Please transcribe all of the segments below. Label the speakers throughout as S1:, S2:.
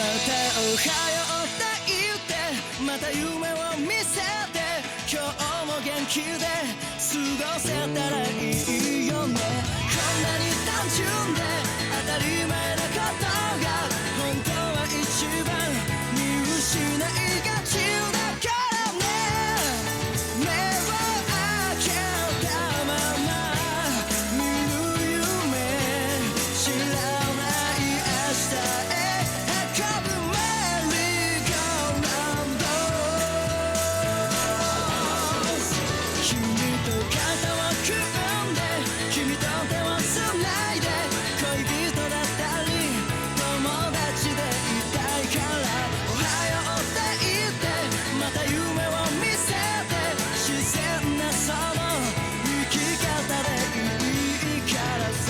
S1: おはようって言ってまた夢を見せて今日も元気で過ごせたらいいよねこんなに単純で当たり前なことが本当は一番見失いがちだからね目を開けたまま見る夢知らない明日へ運ぶメリーゴーランド君と肩を組んで君と手をつないで恋人だったり友達でいたいからおはようって言ってまた夢を見せて自然なその生き方でいいからさ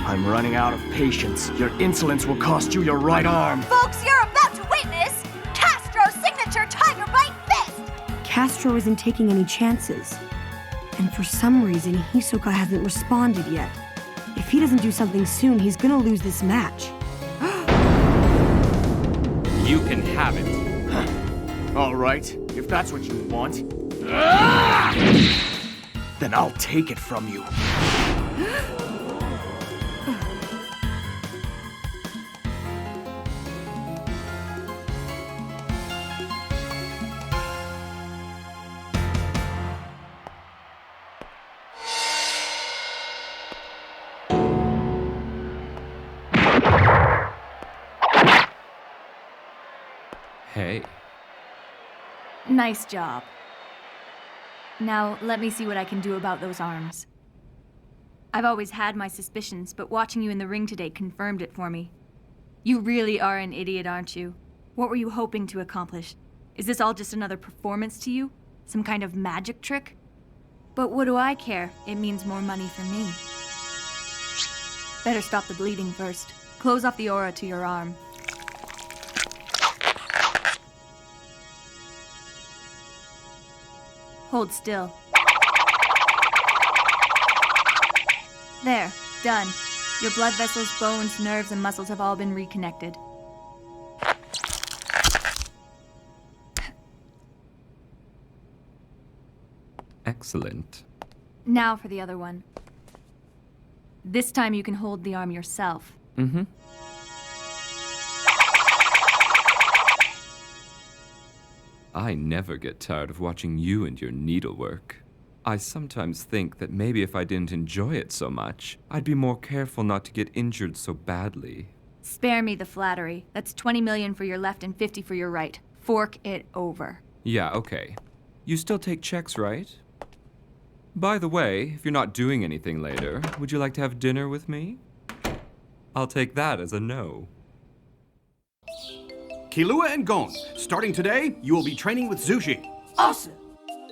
S2: I'm running out of patience. Your insolence will cost you your right arm.
S3: Folks, you're about to witness Castro's signature tiger bite fist!
S4: Castro isn't taking any chances. And for some reason, Hisoka hasn't responded yet. If he doesn't do something soon, he's gonna lose this match.
S5: You can have it.
S2: All right, if that's what you want. Then I'll take it from you.
S5: Hey.
S6: Nice job. Now, let me see what I can do about those arms. I've always had my suspicions, but watching you in the ring today confirmed it for me. You really are an idiot, aren't you? What were you hoping to accomplish? Is this all just another performance to you? Some kind of magic trick? But what do I care? It means more money for me. Better stop the bleeding first. Close off the aura to your arm. Hold still. There, done. Your blood vessels, bones, nerves, and muscles have all been reconnected.
S5: Excellent.
S6: Now for the other one. This time you can hold the arm yourself.
S5: Mm-hmm. I never get tired of watching you and your needlework. I sometimes think that maybe if I didn't enjoy it so much, I'd be more careful not to get injured so badly.
S6: Spare me the flattery. That's 20 million for your left and 50 for your right. Fork it over.
S5: Yeah, okay. You still take checks, right? By the way, if you're not doing anything later, would you like to have dinner with me? I'll take that as a no.
S7: Killua and Gon, starting today, you will be training with Zushi.
S8: Awesome!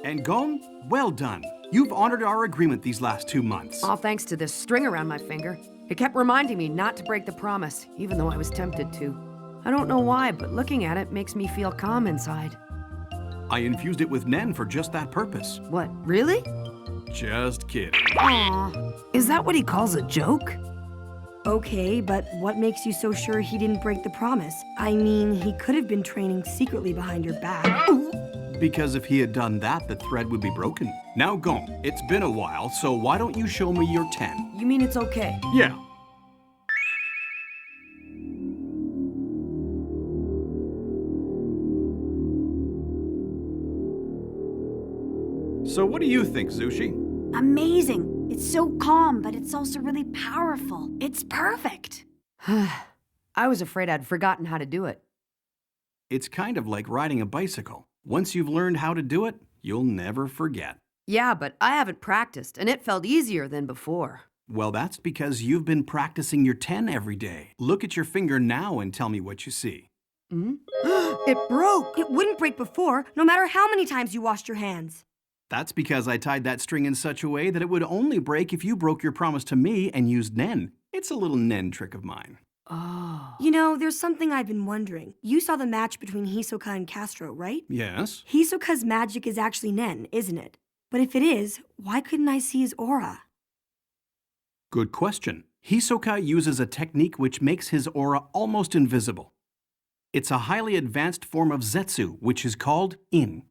S7: And Gon, well done. You've honored our agreement these last 2 months.
S8: All thanks to this string around my finger. It kept reminding me not to break the promise, even though I was tempted to. I don't know why, but looking at it makes me feel calm inside.
S7: I infused it with Nen for just that purpose.
S8: What, really?
S7: Just kidding.
S8: Aw, is that what he calls a joke?
S4: Okay, but what makes you so sure he didn't break the promise? I mean, he could have been training secretly behind your back.
S7: Because if he had done that, the thread would be broken. Now, Gon, it's been a while, so why don't you show me your 10?
S8: You mean it's okay?
S7: Yeah. So what do you think, Zushi?
S4: Amazing! It's so calm, but it's also really powerful. It's perfect!
S8: I was afraid I'd forgotten how to do it.
S7: It's kind of like riding a bicycle. Once you've learned how to do it, you'll never forget.
S8: Yeah, but I haven't practiced, and it felt easier than before.
S7: Well, that's because you've been practicing your 10 every day. Look at your finger now and tell me what you see.
S4: It broke! It wouldn't break before, no matter how many times you washed your hands.
S7: That's because I tied that string in such a way that it would only break if you broke your promise to me and used Nen. It's a little Nen trick of mine.
S8: Oh.
S4: You know, there's something I've been wondering. You saw the match between Hisoka and Castro, right?
S7: Yes?
S4: Hisoka's magic is actually Nen, isn't it? But if it is, why couldn't I see his aura?
S7: Good question. Hisoka uses a technique which makes his aura almost invisible. It's a highly advanced form of Zetsu, which is called In.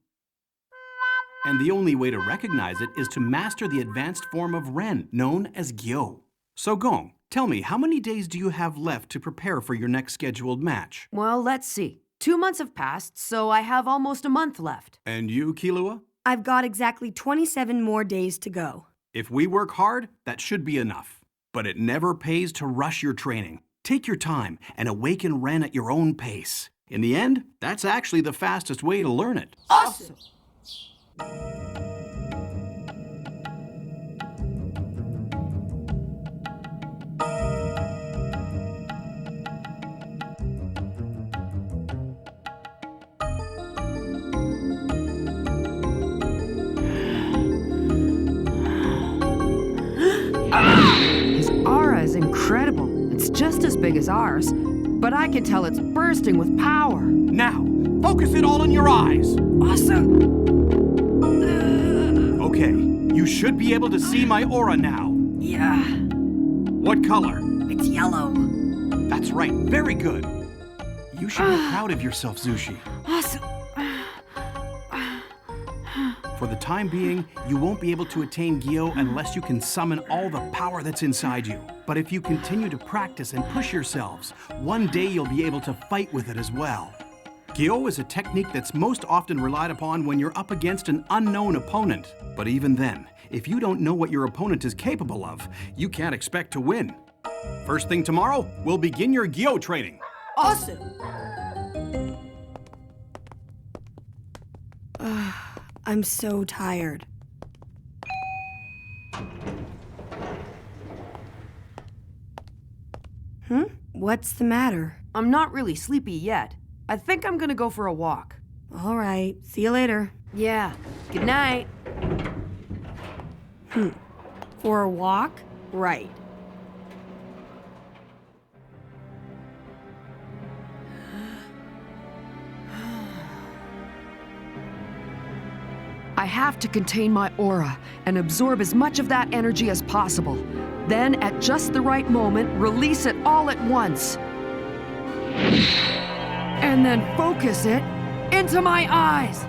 S7: And the only way to recognize it is to master the advanced form of Ren, known as Gyo. So Gong, tell me, how many days do you have left to prepare for your next scheduled match?
S8: Well, let's see. 2 months have passed, so I have almost a month left.
S7: And you, Killua?
S4: I've got exactly 27 more days to go.
S7: If we work hard, that should be enough. But it never pays to rush your training. Take your time and awaken Ren at your own pace. In the end, that's actually the fastest way to learn it.
S8: Awesome! His aura is incredible. It's just as big as ours, but I can tell it's bursting with power.
S7: Now, focus it all in your eyes.
S8: Awesome!
S7: Okay, you should be able to see my aura now.
S4: Yeah,
S7: What color?
S4: it's yellow.
S7: That's right, very good. You should be proud of yourself, Zushi.
S4: Awesome.
S7: For the time being, you won't be able to attain Gyo unless you can summon all the power that's inside you. But if you continue to practice and push yourselves, one day you'll be able to fight with it as well. Gyo is a technique that's most often relied upon when you're up against an unknown opponent. But even then, if you don't know what your opponent is capable of, you can't expect to win. First thing tomorrow, we'll begin your Gyo training.
S8: Awesome!
S4: I'm so tired. What's the matter?
S8: I'm not really sleepy yet. I think I'm gonna go for a walk.
S4: All right, see you later.
S8: Yeah, good night.
S4: For a walk? Right.
S8: I have to contain my aura and absorb as much of that energy as possible. Then, at just the right moment, release it all at once. And then focus it into my eyes.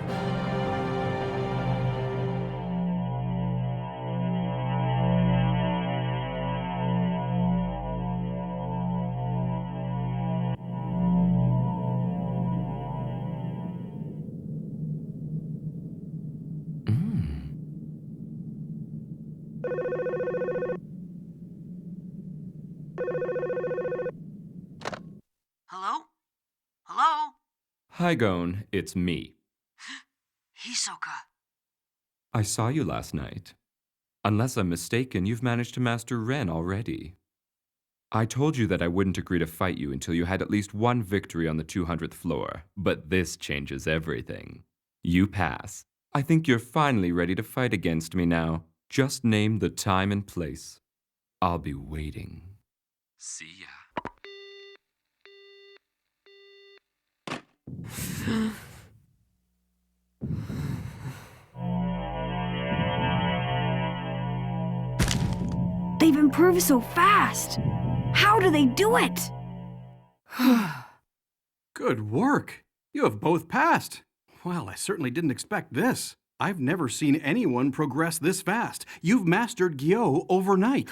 S8: Hello? Hello?
S5: Hi, Gon. It's me.
S8: Hisoka.
S5: I saw you last night. Unless I'm mistaken, you've managed to master Ren already. I told you that I wouldn't agree to fight you until you had at least one victory on the 200th floor, but this changes everything. You pass. I think you're finally ready to fight against me now. Just name the time and place. I'll be waiting. See ya.
S4: They've improved so fast. How do they do it?
S7: Good work. You have both passed. Well, I certainly didn't expect this. I've never seen anyone progress this fast. You've mastered Gyo overnight.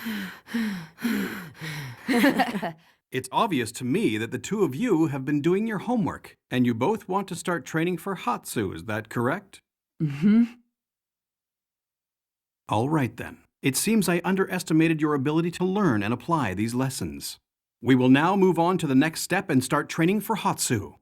S7: It's obvious to me that the two of you have been doing your homework, and you both want to start training for Hatsu, is that correct?
S8: Mm-hmm.
S7: All right then. It seems I underestimated your ability to learn and apply these lessons. We will now move on to the next step and start training for Hatsu.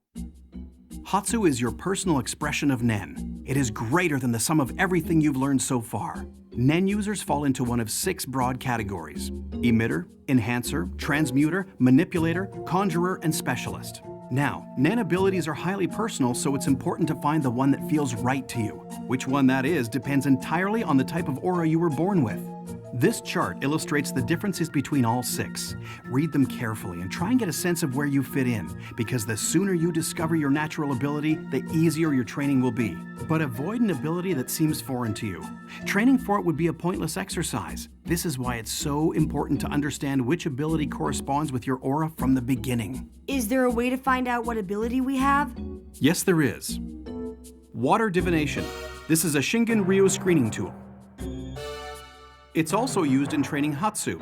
S7: Hatsu is your personal expression of Nen. It is greater than the sum of everything you've learned so far. Nen users fall into one of 6 broad categories: emitter, enhancer, transmuter, manipulator, conjurer, and specialist. Now, Nen abilities are highly personal, so it's important to find the one that feels right to you. Which one that is depends entirely on the type of aura you were born with. This chart illustrates the differences between all 6. Read them carefully and try and get a sense of where you fit in, because the sooner you discover your natural ability, the easier your training will be. But avoid an ability that seems foreign to you. Training for it would be a pointless exercise. This is why it's so important to understand which ability corresponds with your aura from the beginning.
S4: Is there a way to find out what ability we have?
S7: Yes, there is. Water divination. This is a Shingen Ryu screening tool. It's also used in training Hatsu.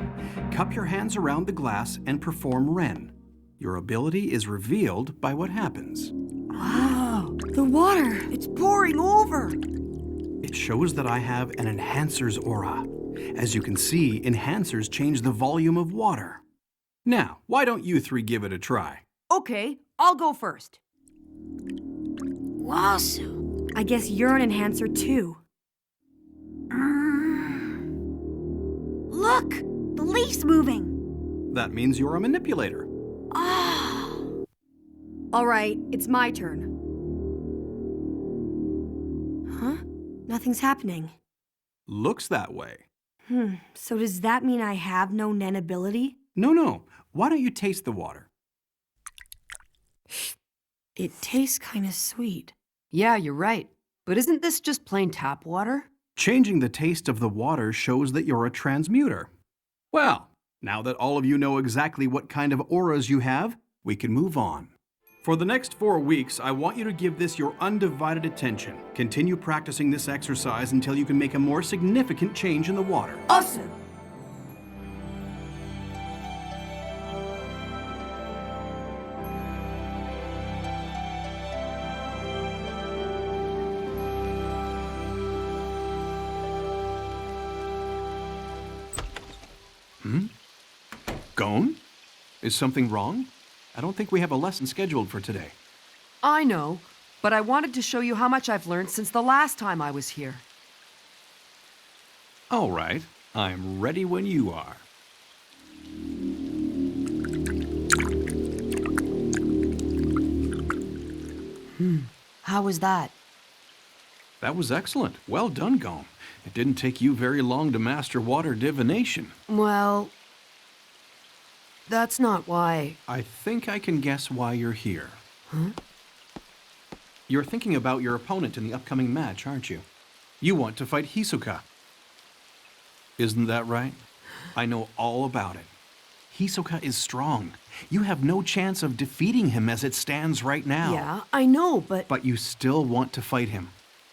S7: Cup your hands around the glass and perform Ren. Your ability is revealed by what happens.
S4: Wow, the water, it's pouring over.
S7: It shows that I have an enhancer's aura. As you can see, enhancers change the volume of water. Now, why don't you 3 give it a try?
S8: Okay, I'll go first.
S4: Wasu. I guess you're an enhancer too.
S3: Look! The leaf's moving!
S7: That means you're a manipulator.
S3: Oh!
S4: All right, it's my turn. Huh? Nothing's happening.
S7: Looks that way.
S4: So does that mean I have no Nen ability?
S7: No. Why don't you taste the water?
S4: It tastes kinda sweet.
S8: Yeah, you're right. But isn't this just plain tap water?
S7: Changing the taste of the water shows that you're a transmuter. Well, now that all of you know exactly what kind of auras you have, we can move on. For the next 4 weeks, I want you to give this your undivided attention. Continue practicing this exercise until you can make a more significant change in the water.
S4: Awesome!
S7: Gon? Is something wrong? I don't think we have a lesson scheduled for today.
S8: I know, but I wanted to show you how much I've learned since the last time I was here.
S7: All right, I'm ready when you are.
S8: How was that?
S7: That was excellent. Well done, Gon. It didn't take you very long to master water divination.
S8: Well, that's not why.
S7: I think I can guess why you're here.
S8: Huh?
S7: You're thinking about your opponent in the upcoming match, aren't you? You want to fight Hisoka. Isn't that right? I know all about it. Hisoka is strong. You have no chance of defeating him as it stands right now.
S8: Yeah, I know, but...
S7: But you still want to fight him.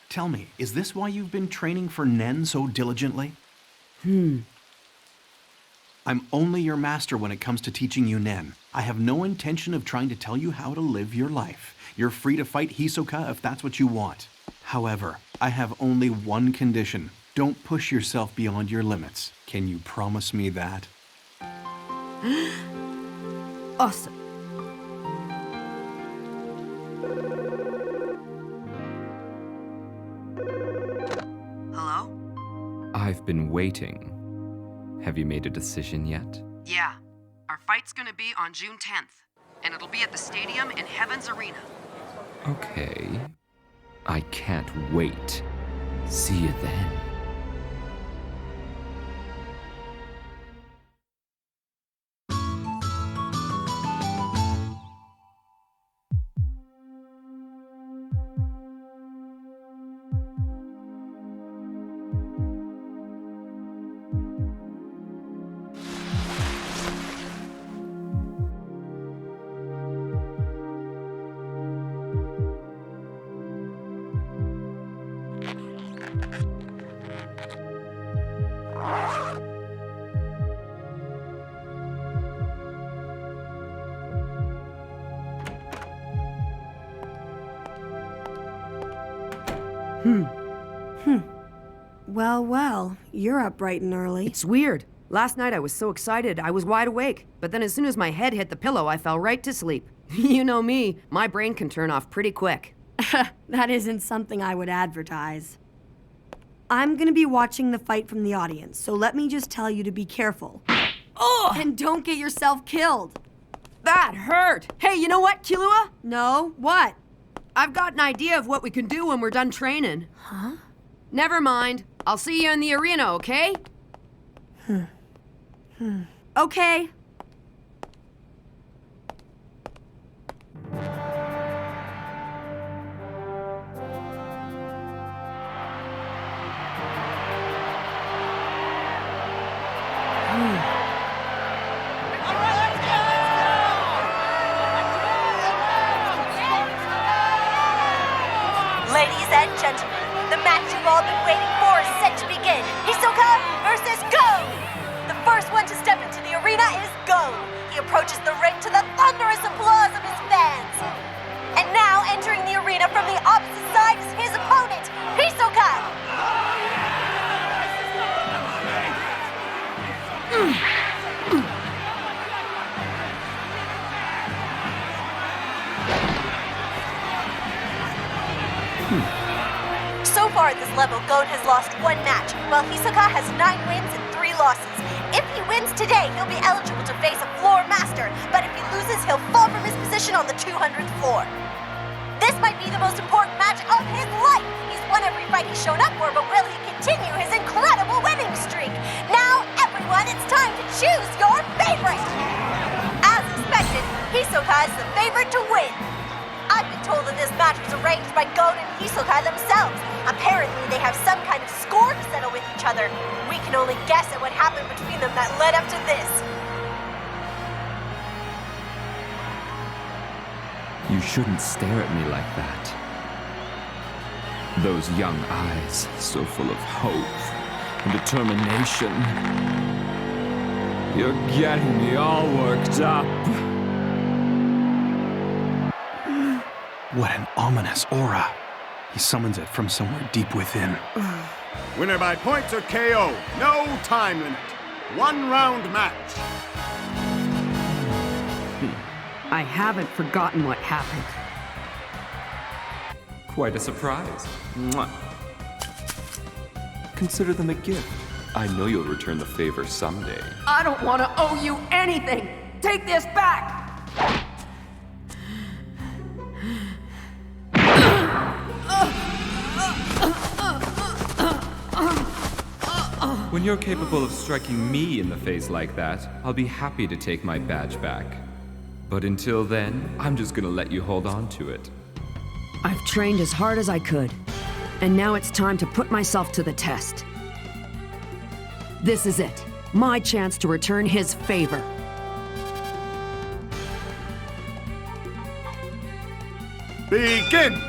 S7: Tell me, is this why you've been training for Nen so diligently? I'm only your master when it comes to teaching you Nen. I have no intention of trying to tell you how to live your life. You're free to fight Hisoka if that's what you want. However, I have only one condition. Don't push yourself beyond your limits. Can you promise me that?
S8: Awesome. Hello?
S5: I've been waiting. Have you made a decision yet?
S8: Yeah. Our fight's gonna be on June 10th, and it'll be at the stadium in Heaven's Arena.
S5: Okay. I can't wait. See you then.
S4: Well, you're up bright and early.
S8: It's weird. Last night I was so excited, I was wide awake. But then as soon as my head hit the pillow, I fell right to sleep. You know me, my brain can turn off pretty quick.
S4: That isn't something I would advertise. I'm gonna be watching the fight from the audience, so let me just tell you to be careful.
S8: Oh!
S4: And don't get yourself killed.
S8: That hurt! Hey, you know what, Killua?
S4: No? What?
S8: I've got an idea of what we can do when we're done training. Huh? Never mind. I'll see you in the arena, okay?
S4: Okay.
S3: Ladies and gentlemen, the match you've all been waiting for is set to begin. Hisoka versus Go! The first one to step into the arena is Go. He approaches the ring to the thunderous applause of his fans. And now entering the arena from the opposite side is his opponent, Hisoka! So far at this level, Gon has lost 1 match, while Hisoka has 9 wins and 3 losses. If he wins today, he'll be eligible to face a floor master, but if he loses, he'll fall from his position on the 200th floor. This might be the most important match of his life. He's won every fight he's shown up for, but will he continue his incredible winning streak? Now, everyone, it's time to choose your favorite! As expected, Hisoka is the favorite to win. I've been told that this match was arranged by Gon and Hisoka themselves. Apparently, they have some kind of score to settle with each other. We can only guess at what happened between them that led up to this.
S5: You shouldn't stare at me like that. Those young eyes, so full of hope and determination. You're getting me all worked up.
S7: What an ominous aura. He summons it from somewhere deep within.
S9: Winner by points or KO. No time limit. 1-round match.
S8: I haven't forgotten what happened.
S5: Quite a surprise. Mwah. Consider them a gift. I know you'll return the favor someday.
S8: I don't want to owe you anything! Take this back!
S5: When you're capable of striking me in the face like that, I'll be happy to take my badge back. But until then, I'm just gonna let you hold on to it.
S8: I've trained as hard as I could, and now it's time to put myself to the test. This is it. My chance to return his favor.
S9: Begin!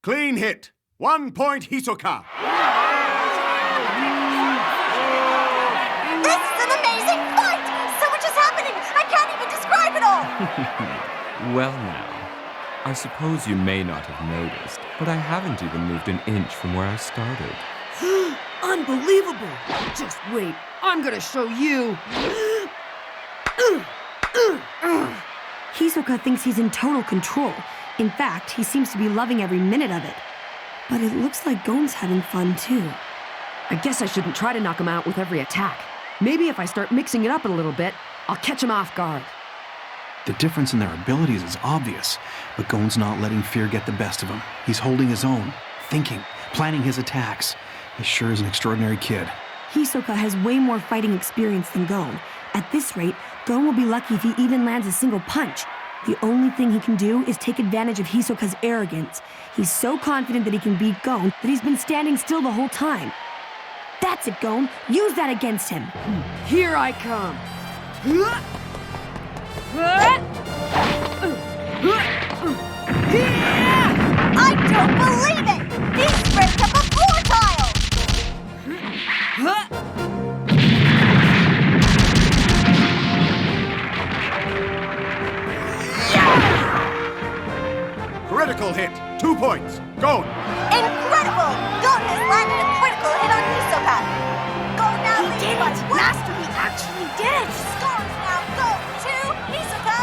S9: Clean hit. 1 point, Hisoka.
S3: This is an amazing fight! So much is happening, I can't even describe it all!
S5: Well now, I suppose you may not have noticed, but I haven't even moved an inch from where I started.
S8: Unbelievable! Just wait, I'm gonna show you!
S4: Hisoka thinks he's in total control. In fact, he seems to be loving every minute of it. But it looks like Gon's having fun, too.
S8: I guess I shouldn't try to knock him out with every attack. Maybe if I start mixing it up a little bit, I'll catch him off guard.
S7: The difference in their abilities is obvious, but Gon's not letting fear get the best of him. He's holding his own, thinking, planning his attacks. He sure is an extraordinary kid.
S4: Hisoka has way more fighting experience than Gon. At this rate, Gon will be lucky if he even lands a single punch. The only thing he can do is take advantage of Hisoka's arrogance. He's so confident that he can beat Gon that he's been standing still the whole time. That's it, Gon. Use that against him.
S8: Here I come. Here!
S9: hit. 2 points. Go!
S3: Incredible! Gon has landed a critical hit on Hisoka. Gon now leads
S4: did
S3: by
S4: it!
S3: 1.
S4: Master, he actually did it!
S3: Scores now Gon 2, Hisoka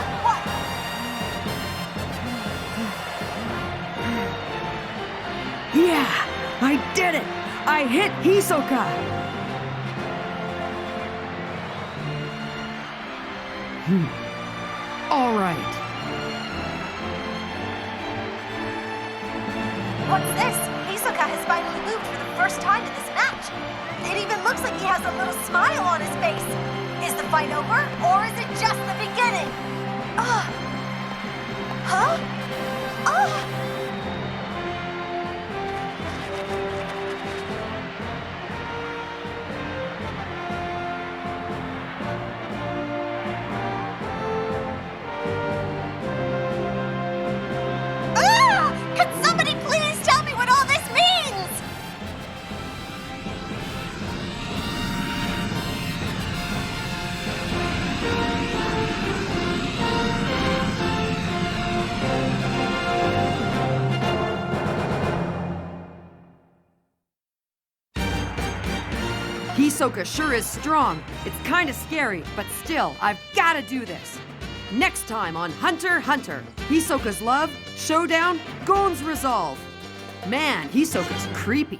S3: 1.
S8: Yeah, I did it! I hit Hisoka! All right.
S3: What's this? Hisoka has finally moved for the first time in this match. It even looks like he has a little smile on his face. Is the fight over, or is it just the beginning? Huh? Could somebody please tell me what all this means?
S8: Hisoka sure is strong. It's kind of scary, but still, I've got to do this. Next time on Hunter x Hunter, Hisoka's love, showdown, Gon's resolve. Man, Hisoka's creepy.